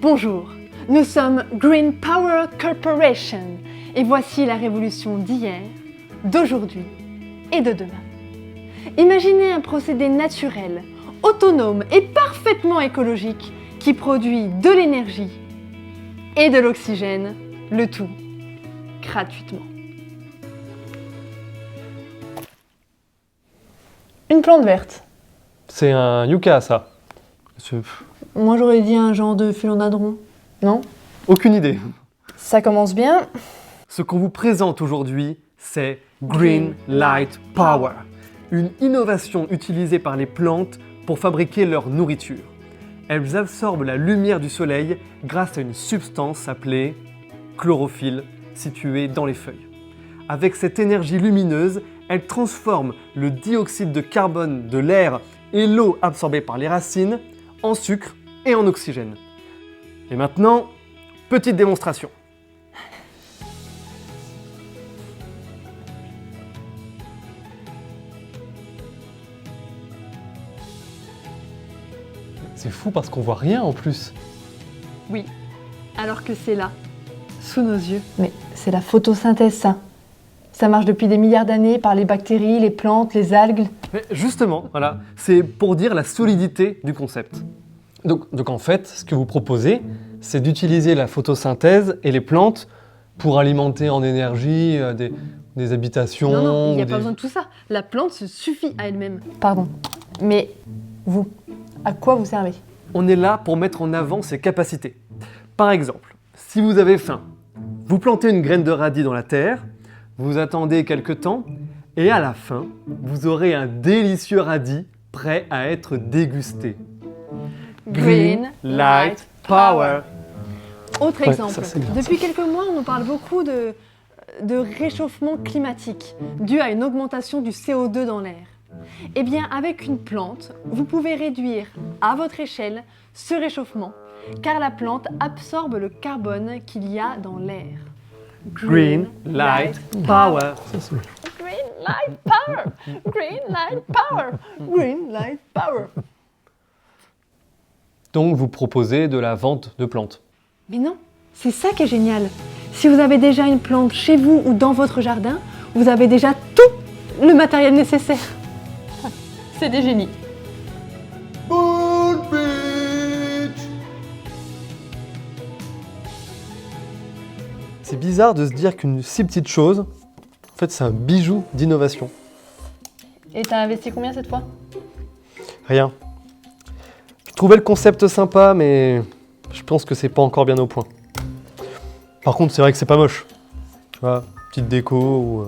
Bonjour, nous sommes Green Power Corporation et voici la révolution d'hier, d'aujourd'hui et de demain. Imaginez un procédé naturel, autonome et parfaitement écologique qui produit de l'énergie et de l'oxygène, le tout gratuitement. Une plante verte. C'est un yucca, ça. Moi j'aurais dit un genre de philodendron, non? Aucune idée. Ça commence bien. Ce qu'on vous présente aujourd'hui, c'est Green Light Power, une innovation utilisée par les plantes pour fabriquer leur nourriture. Elles absorbent la lumière du soleil grâce à une substance appelée chlorophylle située dans les feuilles. Avec cette énergie lumineuse, elles transforment le dioxyde de carbone de l'air et l'eau absorbée par les racines en sucre et en oxygène. Et maintenant, petite démonstration. C'est fou parce qu'on voit rien en plus. Oui, alors que c'est là, sous nos yeux. Mais c'est la photosynthèse, ça. Ça marche depuis des milliards d'années par les bactéries, les plantes, les algues. Mais justement, voilà, c'est pour dire la solidité du concept. Donc en fait, ce que vous proposez, c'est d'utiliser la photosynthèse et les plantes pour alimenter en énergie des habitations. Non, il n'y a des- pas besoin de tout ça. La plante se suffit à elle-même. Pardon, mais vous, à quoi vous servez? On est là pour mettre en avant ses capacités. Par exemple, si vous avez faim, vous plantez une graine de radis dans la terre, vous attendez quelques temps, et à la fin, vous aurez un délicieux radis prêt à être dégusté. Green Light Power. Autre Ouais, exemple. ça, c'est bien, Depuis quelques mois, on nous parle beaucoup de réchauffement climatique dû à une augmentation du CO2 dans l'air. Eh bien, avec une plante, vous pouvez réduire à votre échelle ce réchauffement, car la plante absorbe le carbone qu'il y a dans l'air. Green Light Power. Green Light Power! Green Light Power! Green Light Power! Donc vous proposez de la vente de plantes. Mais non, c'est ça qui est génial. Si vous avez déjà une plante chez vous ou dans votre jardin, vous avez déjà tout le matériel nécessaire. C'est des génies. C'est bizarre de se dire qu'une si petite chose, en fait, c'est un bijou d'innovation. Et t'as investi combien cette fois? Rien. Je trouvais le concept sympa, mais je pense que c'est pas encore bien au point. Par contre, c'est vrai que c'est pas moche. Tu vois, petite déco ou